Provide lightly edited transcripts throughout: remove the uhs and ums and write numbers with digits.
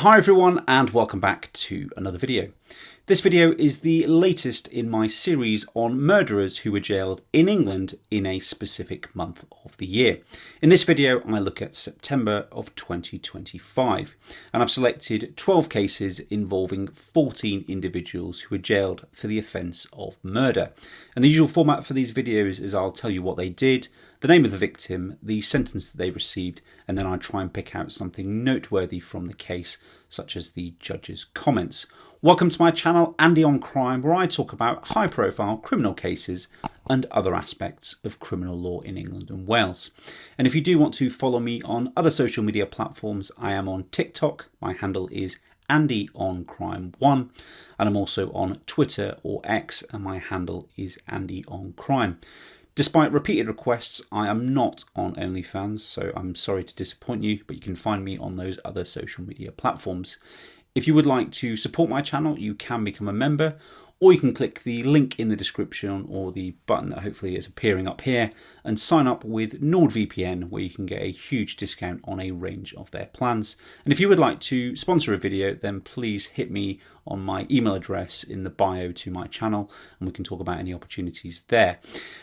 Hi everyone and welcome back to another video. This video is the latest in my series on murderers who were jailed in England in a specific month of the year. In this video I look at September of 2025 and I've selected 12 cases involving 14 individuals who were jailed for the offence of murder. And the usual format for these videos is I'll tell you what they did, the name of the victim, the sentence that they received, and then I try and pick out something noteworthy from the case, such as the judge's comments. Welcome to my channel, Andy on Crime, where I talk about high-profile criminal cases and other aspects of criminal law in England and Wales. And if you do want to follow me on other social media platforms, I am on TikTok. My handle is Andy on Crime 1, and I'm also on Twitter or X, and my handle is Andy on Crime. Despite repeated requests, I am not on OnlyFans, so I'm sorry to disappoint you, but you can find me on those other social media platforms. If you would like to support my channel, you can become a member, or you can click the link in the description or the button that hopefully is appearing up here and sign up with NordVPN, where you can get a huge discount on a range of their plans. And if you would like to sponsor a video, then please hit me on my email address in the bio to my channel and we can talk about any opportunities there.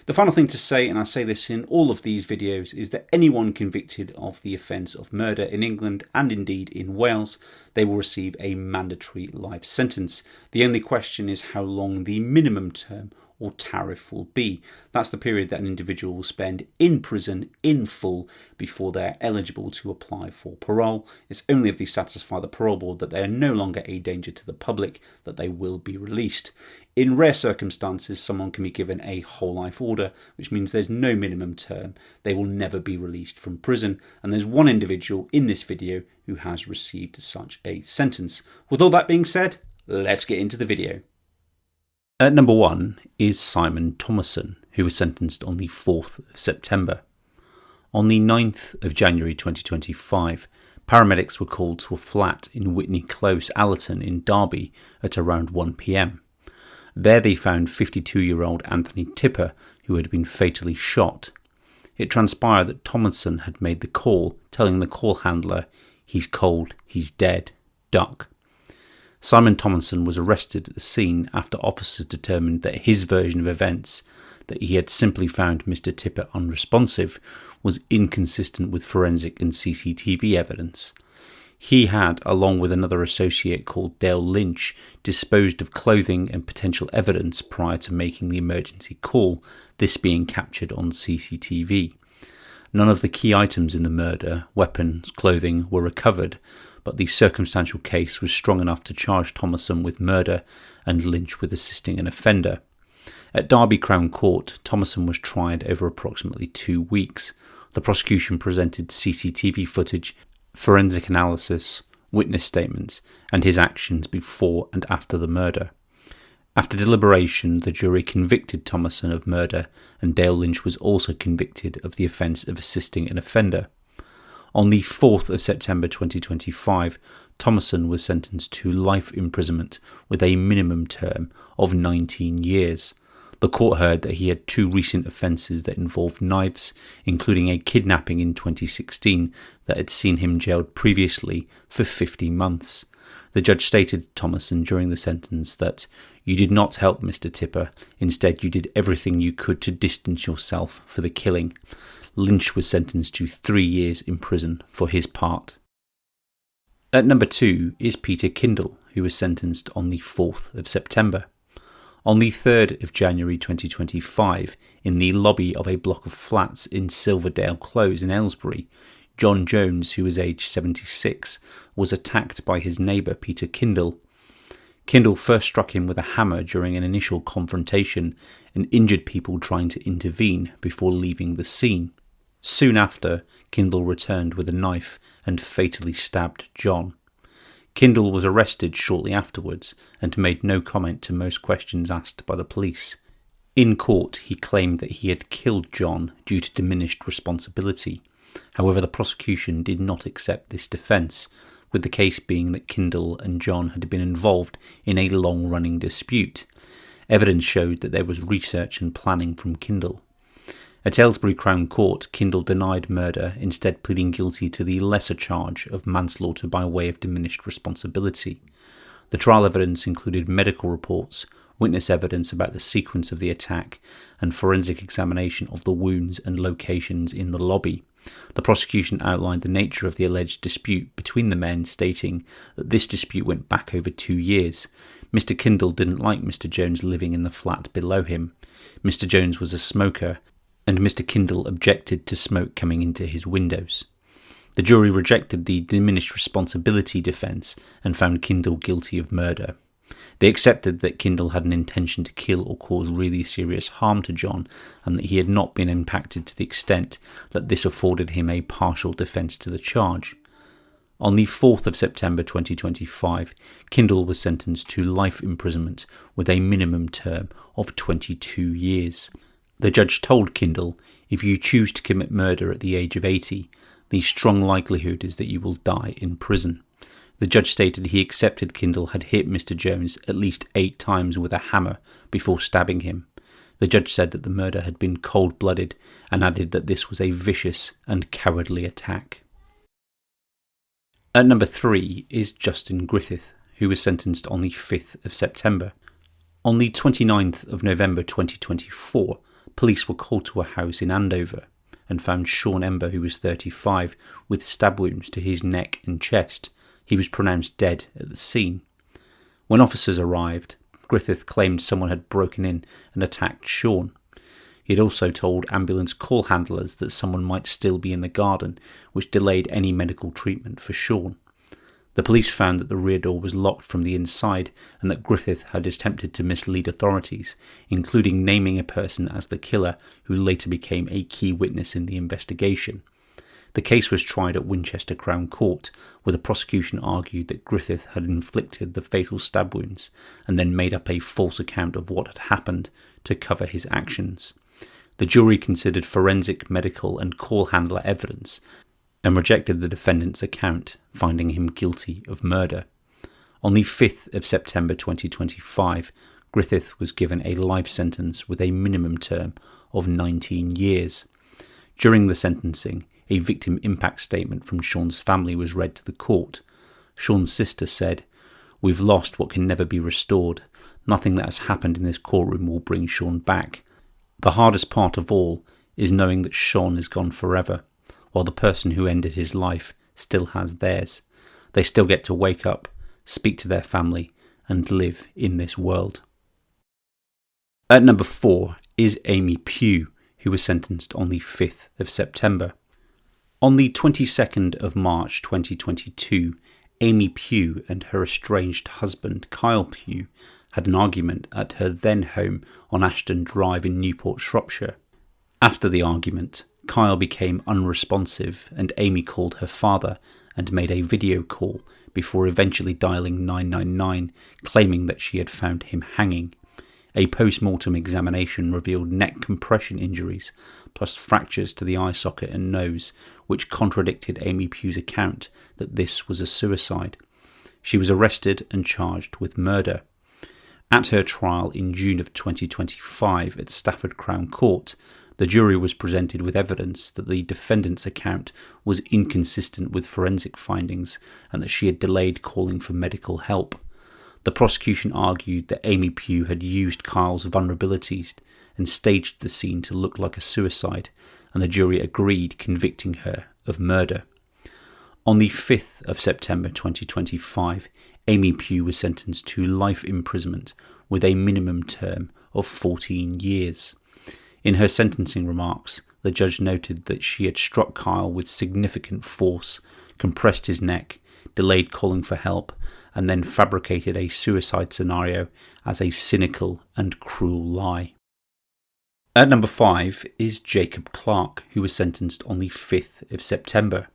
The final thing to say, and I say this in all of these videos, is that anyone convicted of the offence of murder in England and indeed in Wales, they will receive a mandatory life sentence. The only question is how long the minimum term or tariff will be. That's the period that an individual will spend in prison in full before they're eligible to apply for parole. It's only if they satisfy the parole board that they are no longer a danger to the public that they will be released. In rare circumstances, someone can be given a whole life order, which means there's no minimum term. They will never be released from prison. And there's one individual in this video who has received such a sentence. With all that being said, let's get into the video. At number 1 is Simon Thomason, who was sentenced on the 4th of September. On the 9th of January 2025, paramedics were called to a flat in Witney Close, Allerton in Derby at around 1 p.m. There they found 52-year-old Anthony Tipper, who had been fatally shot. It transpired that Thomason had made the call, telling the call handler, "He's cold, he's dead, duck." Simon Thomason was arrested at the scene after officers determined that his version of events, that he had simply found Mr. Tipper unresponsive, was inconsistent with forensic and CCTV evidence. He had, along with another associate called Dale Lynch, disposed of clothing and potential evidence prior to making the emergency call, this being captured on CCTV. None of the key items in the murder, weapons, clothing, were recovered, but the circumstantial case was strong enough to charge Thomason with murder and Lynch with assisting an offender. At Derby Crown Court, Thomason was tried over approximately 2 weeks. The prosecution presented CCTV footage, forensic analysis, witness statements, and his actions before and after the murder. After deliberation, the jury convicted Thomason of murder, and Dale Lynch was also convicted of the offence of assisting an offender. On the 4th of September 2025, Thomason was sentenced to life imprisonment with a minimum term of 19 years. The court heard that he had 2 recent offences that involved knives, including a kidnapping in 2016 that had seen him jailed previously for 50 months. The judge stated to Thomason during the sentence that "You did not help Mr. Tipper, instead you did everything you could to distance yourself for the killing." Lynch was sentenced to 3 years in prison for his part. At number 2 is Peter Kindell, who was sentenced on the 4th of September. On the 3rd of January 2025, in the lobby of a block of flats in Silverdale Close in Aylesbury, John Jones, who was aged 76, was attacked by his neighbour Peter Kindell. Kindell first struck him with a hammer during an initial confrontation and injured people trying to intervene before leaving the scene. Soon after, Kindell returned with a knife and fatally stabbed John. Kindell was arrested shortly afterwards and made no comment to most questions asked by the police. In court, he claimed that he had killed John due to diminished responsibility. However, the prosecution did not accept this defence, with the case being that Kindell and John had been involved in a long-running dispute. Evidence showed that there was research and planning from Kindell. At Aylesbury Crown Court, Kindell denied murder, instead pleading guilty to the lesser charge of manslaughter by way of diminished responsibility. The trial evidence included medical reports, witness evidence about the sequence of the attack, and forensic examination of the wounds and locations in the lobby. The prosecution outlined the nature of the alleged dispute between the men, stating that this dispute went back over 2 years. Mr. Kindell didn't like Mr. Jones living in the flat below him. Mr. Jones was a smoker, and Mr. Kindell objected to smoke coming into his windows. The jury rejected the diminished responsibility defence and found Kindell guilty of murder. They accepted that Kindell had an intention to kill or cause really serious harm to John, and that he had not been impacted to the extent that this afforded him a partial defence to the charge. On the 4th of September 2025, Kindell was sentenced to life imprisonment with a minimum term of 22 years. The judge told Kindell, "If you choose to commit murder at the age of 80, the strong likelihood is that you will die in prison." The judge stated he accepted Kindell had hit Mr. Jones at least 8 times with a hammer before stabbing him. The judge said that the murder had been cold-blooded and added that this was a vicious and cowardly attack. At number 3 is Justin Griffith, who was sentenced on the 5th of September. On the 29th of November 2024, police were called to a house in Andover and found Sean Ember, who was 35, with stab wounds to his neck and chest. He was pronounced dead at the scene. When officers arrived, Griffith claimed someone had broken in and attacked Sean. He had also told ambulance call handlers that someone might still be in the garden, which delayed any medical treatment for Sean. The police found that the rear door was locked from the inside and that Griffith had attempted to mislead authorities, including naming a person as the killer who later became a key witness in the investigation. The case was tried at Winchester Crown Court, where the prosecution argued that Griffith had inflicted the fatal stab wounds and then made up a false account of what had happened to cover his actions. The jury considered forensic, medical and call handler evidence and rejected the defendant's account, finding him guilty of murder. On the 5th of September 2025, Griffith was given a life sentence with a minimum term of 19 years. During the sentencing, a victim impact statement from Sean's family was read to the court. Sean's sister said, "We've lost what can never be restored. Nothing that has happened in this courtroom will bring Sean back. The hardest part of all is knowing that Sean is gone forever, while the person who ended his life still has theirs. They still get to wake up, speak to their family, and live in this world." At number 4 is Amy Pugh, who was sentenced on the 5th of September. On the 22nd of March 2022, Amy Pugh and her estranged husband Kyle Pugh had an argument at her then home on Ashton Drive in Newport, Shropshire. After the argument, Kyle became unresponsive and Amy called her father and made a video call before eventually dialing 999, claiming that she had found him hanging. A post-mortem examination revealed neck compression injuries, plus fractures to the eye socket and nose, which contradicted Amy Pugh's account that this was a suicide. She was arrested and charged with murder. At her trial in June of 2025 at Stafford Crown Court, the jury was presented with evidence that the defendant's account was inconsistent with forensic findings and that she had delayed calling for medical help. The prosecution argued that Amy Pugh had used Kyle's vulnerabilities and staged the scene to look like a suicide, and the jury agreed, convicting her of murder. On the 5th of September 2025, Amy Pugh was sentenced to life imprisonment with a minimum term of 14 years. In her sentencing remarks, the judge noted that she had struck Kyle with significant force, compressed his neck, delayed calling for help, and then fabricated a suicide scenario as a cynical and cruel lie. At number 5 is Jacob Clark, who was sentenced on the 5th of September.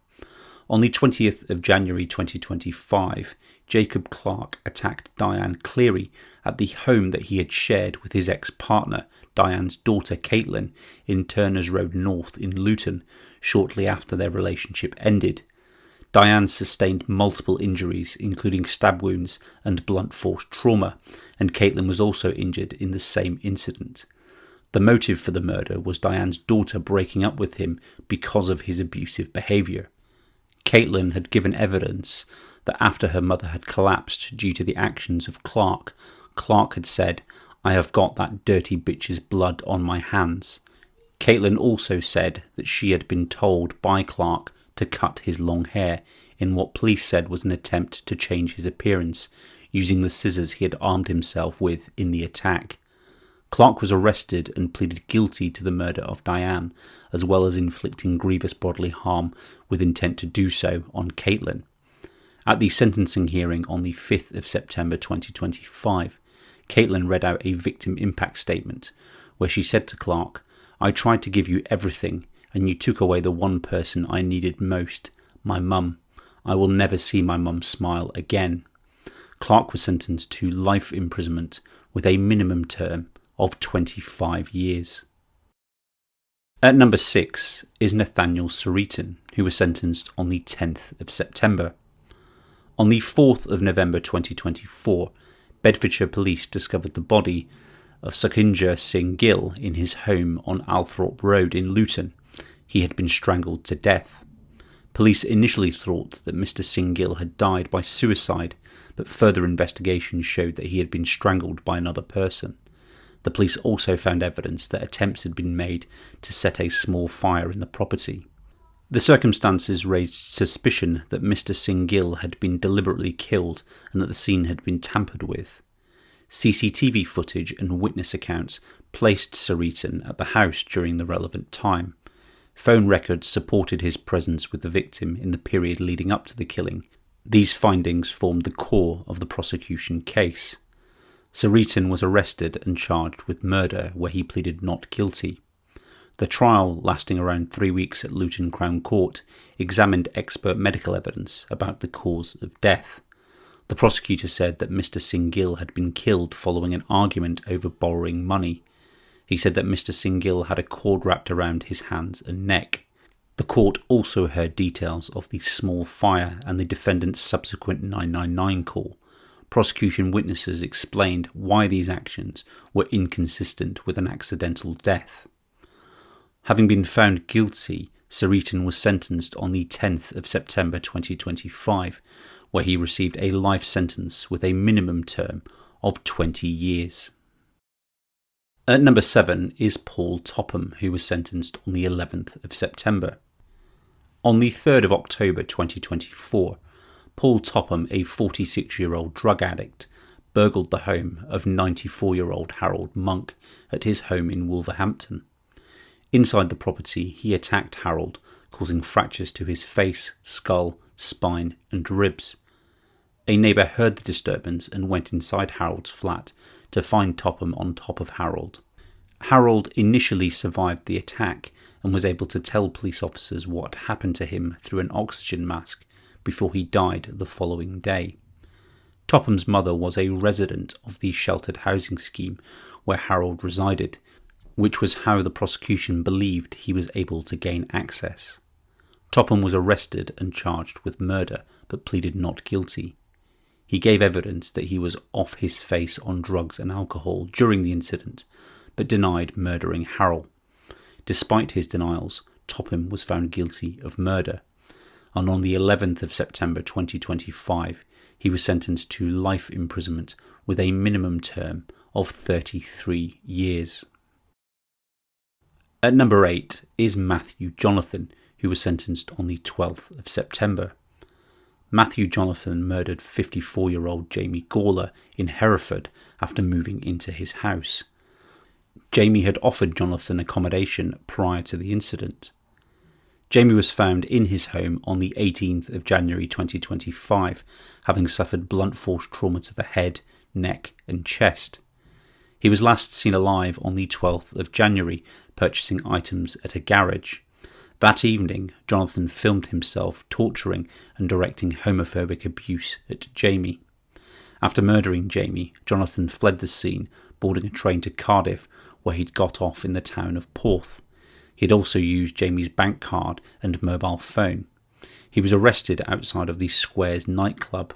On the 20th of January 2025, Jacob Clark attacked Diane Cleary at the home that he had shared with his ex-partner, Diane's daughter Caitlin, in Turners Road North in Luton, shortly after their relationship ended. Diane sustained multiple injuries, including stab wounds and blunt force trauma, and Caitlin was also injured in the same incident. The motive for the murder was Diane's daughter breaking up with him because of his abusive behaviour. Caitlin had given evidence that after her mother had collapsed due to the actions of Clark had said, "I have got that dirty bitch's blood on my hands." Caitlin also said that she had been told by Clark to cut his long hair in what police said was an attempt to change his appearance, using the scissors he had armed himself with in the attack. Clark was arrested and pleaded guilty to the murder of Diane, as well as inflicting grievous bodily harm with intent to do so on Caitlin. At the sentencing hearing on the 5th of September 2025, Caitlin read out a victim impact statement, where she said to Clark, "I tried to give you everything, and you took away the one person I needed most, my mum. I will never see my mum smile again." Clark was sentenced to life imprisonment with a minimum term of 25 years. At number 6 is Nathaniel Sereaton, who was sentenced on the 10th of September. On the 4th of November 2024, Bedfordshire police discovered the body of Sukhinder Singh Gill in his home on Althorpe Road in Luton. He had been strangled to death. Police initially thought that Mr. Singh Gill had died by suicide, but further investigation showed that he had been strangled by another person. The police also found evidence that attempts had been made to set a small fire in the property. The circumstances raised suspicion that Mr. Singh Gill had been deliberately killed and that the scene had been tampered with. CCTV footage and witness accounts placed Sereaton at the house during the relevant time. Phone records supported his presence with the victim in the period leading up to the killing. These findings formed the core of the prosecution case. Sereaton was arrested and charged with murder, where he pleaded not guilty. The trial, lasting around 3 weeks at Luton Crown Court, examined expert medical evidence about the cause of death. The prosecutor said that Mr. Singh Gill had been killed following an argument over borrowing money. He said that Mr. Singh Gill had a cord wrapped around his hands and neck. The court also heard details of the small fire and the defendant's subsequent 999 call. Prosecution witnesses explained why these actions were inconsistent with an accidental death. Having been found guilty, Sereaton was sentenced on the 10th of September 2025, where he received a life sentence with a minimum term of 20 years. At number 7 is Paul Topham, who was sentenced on the 11th of September. On the 3rd of October 2024, Paul Topham, a 46-year-old drug addict, burgled the home of 94-year-old Harold Monk at his home in Wolverhampton. Inside the property, he attacked Harold, causing fractures to his face, skull, spine and ribs. A neighbour heard the disturbance and went inside Harold's flat to find Topham on top of Harold. Harold initially survived the attack and was able to tell police officers what happened to him through an oxygen mask before he died the following day. Topham's mother was a resident of the sheltered housing scheme where Harold resided, which was how the prosecution believed he was able to gain access. Topham was arrested and charged with murder, but pleaded not guilty. He gave evidence that he was off his face on drugs and alcohol during the incident, but denied murdering Harold. Despite his denials, Topham was found guilty of murder, and on the 11th of September 2025, he was sentenced to life imprisonment with a minimum term of 33 years. At number 8 is Matthew Jonathan, who was sentenced on the 12th of September. Matthew Jonathan murdered 54-year-old Jamie Gawler in Hereford after moving into his house. Jamie had offered Jonathan accommodation prior to the incident. Jamie was found in his home on the 18th of January 2025, having suffered blunt force trauma to the head, neck and chest. He was last seen alive on the 12th of January, purchasing items at a garage. That evening, Jonathan filmed himself torturing and directing homophobic abuse at Jamie. After murdering Jamie, Jonathan fled the scene, boarding a train to Cardiff, where he'd got off in the town of Porth. He'd also used Jamie's bank card and mobile phone. He was arrested outside of the Squares nightclub,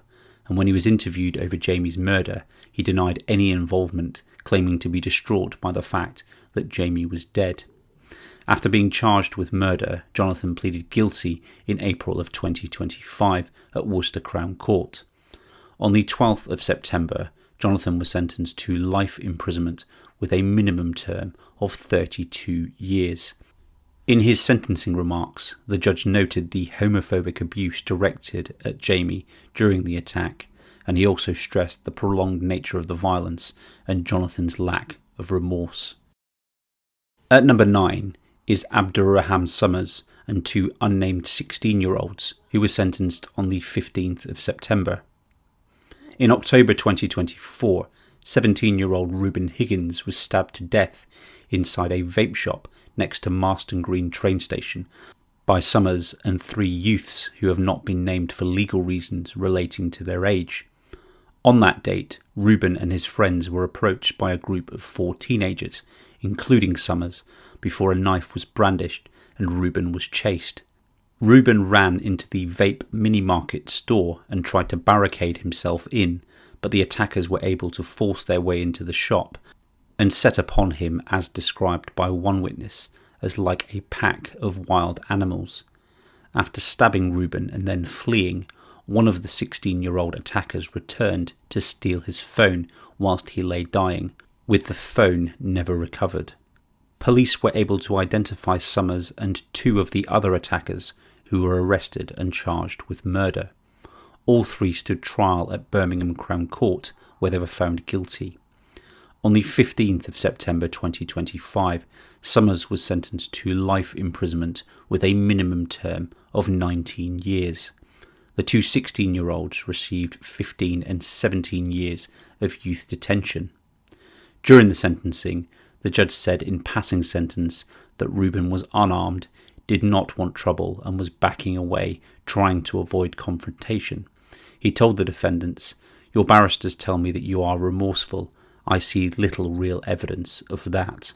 and when he was interviewed over Jamie's murder, he denied any involvement, claiming to be distraught by the fact that Jamie was dead. After being charged with murder, Jonathan pleaded guilty in April of 2025 at Worcester Crown Court. On the 12th of September, Jonathan was sentenced to life imprisonment with a minimum term of 32 years. In his sentencing remarks, the judge noted the homophobic abuse directed at Jamie during the attack, and he also stressed the prolonged nature of the violence and Jonathan's lack of remorse. At number 9 is Abdurrahman Summers and two unnamed 16-year-olds who were sentenced on the 15th of September. In October 2024, 17-year-old Reuben Higgins was stabbed to death inside a vape shop next to Marston Green train station by Summers and three youths who have not been named for legal reasons relating to their age. On that date, Reuben and his friends were approached by a group of 4 teenagers, including Summers, before a knife was brandished and Reuben was chased. Reuben ran into the vape mini-market store and tried to barricade himself in, but the attackers were able to force their way into the shop and set upon him, as described by one witness, as like a pack of wild animals. After stabbing Reuben and then fleeing, one of the 16-year-old attackers returned to steal his phone whilst he lay dying, with the phone never recovered. Police were able to identify Summers and 2 of the other attackers, who were arrested and charged with murder. All 3 stood trial at Birmingham Crown Court, where they were found guilty. On the 15th of September 2025, Summers was sentenced to life imprisonment with a minimum term of 19 years. The 2 16-year-olds received 15 and 17 years of youth detention. During the sentencing, the judge said in passing sentence that Reuben was unarmed, did not want trouble and was backing away, trying to avoid confrontation. He told the defendants, "Your barristers tell me that you are remorseful. I see little real evidence of that."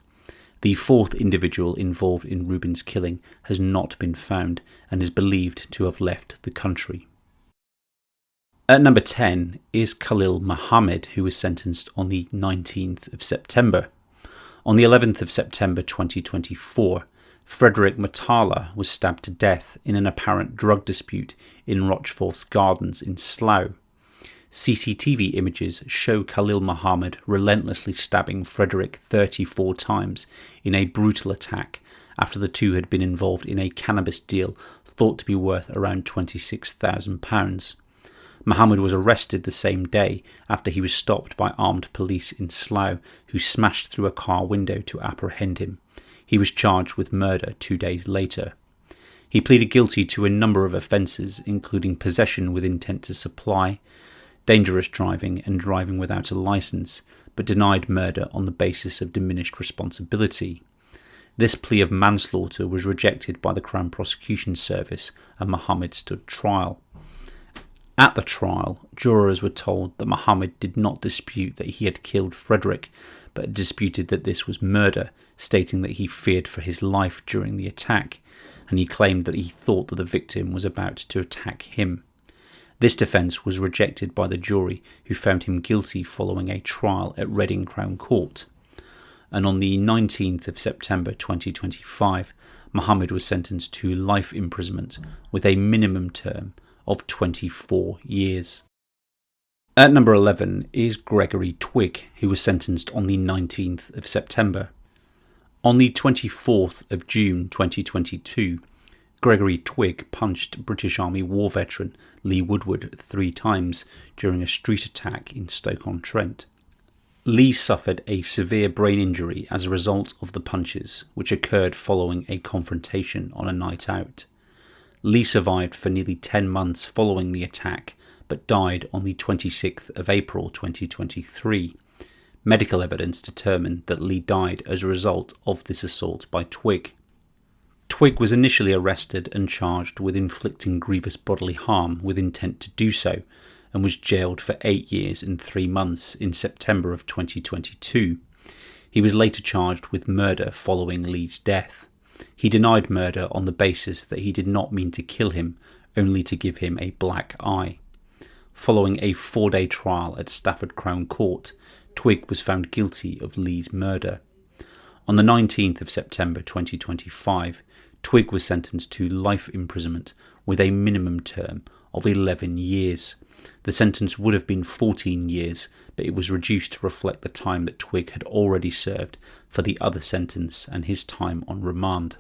The 4th individual involved in Reuben's killing has not been found and is believed to have left the country. At number 10 is Khalil Muhammad, who was sentenced on the 19th of September. On the 11th of September 2024, Frederick Matala was stabbed to death in an apparent drug dispute in Rochforth Gardens in Slough. CCTV images show Khalil Muhammad relentlessly stabbing Frederick 34 times in a brutal attack after the two had been involved in a cannabis deal thought to be worth around £26,000. Muhammad was arrested the same day after he was stopped by armed police in Slough, who smashed through a car window to apprehend him. He was charged with murder 2 days later. He pleaded guilty to a number of offences, including possession with intent to supply, dangerous driving and driving without a licence, but denied murder on the basis of diminished responsibility. This plea of manslaughter was rejected by the Crown Prosecution Service and Muhammad stood trial. At the trial, jurors were told that Muhammad did not dispute that he had killed Frederick, but disputed that this was murder, stating that he feared for his life during the attack, and he claimed that he thought that the victim was about to attack him. This defence was rejected by the jury, who found him guilty following a trial at Reading Crown Court. And on the 19th of September 2025, Muhammad was sentenced to life imprisonment with a minimum term of 24 years. At number 11 is Gregory Twig, who was sentenced on the 19th of September. On the 24th of June 2022, Gregory Twig punched British Army war veteran Lee Woodward 3 times during a street attack in Stoke-on-Trent. Lee suffered a severe brain injury as a result of the punches, which occurred following a confrontation on a night out. Lee survived for nearly 10 months following the attack, but died on the 26th of April 2023. Medical evidence determined that Lee died as a result of this assault by Twig. Twig was initially arrested and charged with inflicting grievous bodily harm with intent to do so, and was jailed for 8 years and 3 months in September of 2022. He was later charged with murder following Lee's death. He denied murder on the basis that he did not mean to kill him, only to give him a black eye. Following a 4-day trial at Stafford Crown Court, Twig was found guilty of Lee's murder. On the 19th of September 2025, Twig was sentenced to life imprisonment with a minimum term of 11 years. The sentence would have been 14 years, but it was reduced to reflect the time that Twig had already served for the other sentence and his time on remand.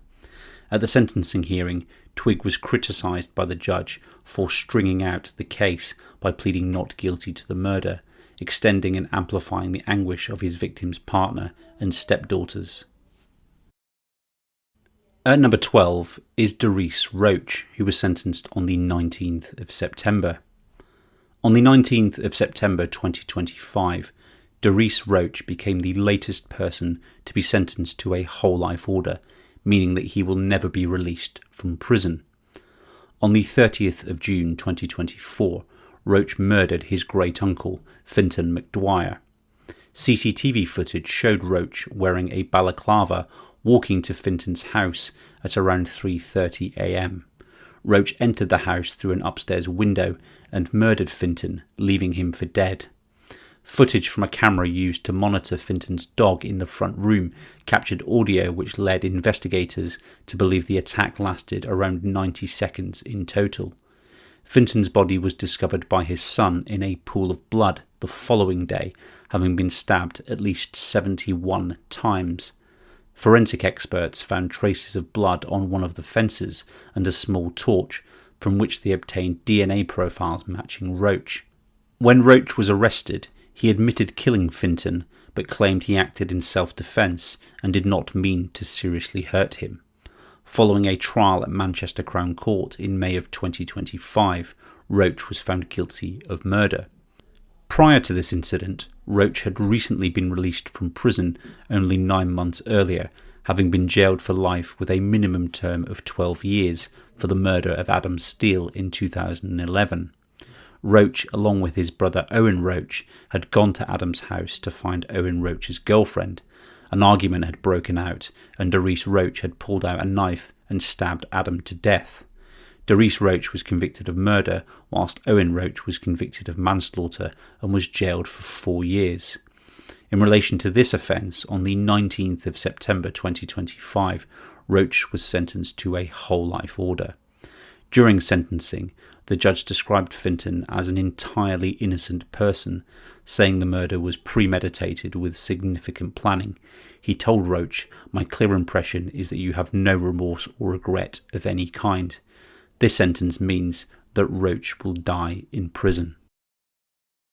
At the sentencing hearing, Twig was criticised by the judge for stringing out the case by pleading not guilty to the murder, extending and amplifying the anguish of his victim's partner and stepdaughters. At number 12 is Darice Roach, who was sentenced on the 19th of September. On the 19th of September 2025, Direece Roche became the latest person to be sentenced to a whole life order, meaning that he will never be released from prison. On the 30th of June 2024, Roach murdered his great-uncle, Fintan McDwyer. CCTV footage showed Roach wearing a balaclava walking to Fintan's house at around 3:30 a.m. Roach entered the house through an upstairs window and murdered Fintan, leaving him for dead. Footage from a camera used to monitor Fintan's dog in the front room captured audio which led investigators to believe the attack lasted around 90 seconds in total. Fintan's body was discovered by his son in a pool of blood the following day, having been stabbed at least 71 times. Forensic experts found traces of blood on one of the fences and a small torch, from which they obtained DNA profiles matching Roach. When Roach was arrested, he admitted killing Fintan, but claimed he acted in self-defence and did not mean to seriously hurt him. Following a trial at Manchester Crown Court in May of 2025, Roach was found guilty of murder. Prior to this incident, Roach had recently been released from prison only 9 months earlier, having been jailed for life with a minimum term of 12 years for the murder of Adam Steele in 2011. Roach, along with his brother Owen Roach, had gone to Adam's house to find Owen Roach's girlfriend. An argument had broken out, and Direece Roche had pulled out a knife and stabbed Adam to death. Direece Roche was convicted of murder, whilst Owen Roach was convicted of manslaughter and was jailed for 4 years. In relation to this offence, on the 19th of September 2025, Roach was sentenced to a whole life order. During sentencing, the judge described Fintan as an entirely innocent person, saying the murder was premeditated with significant planning. He told Roach, "My clear impression is that you have no remorse or regret of any kind." This sentence means that Roach will die in prison.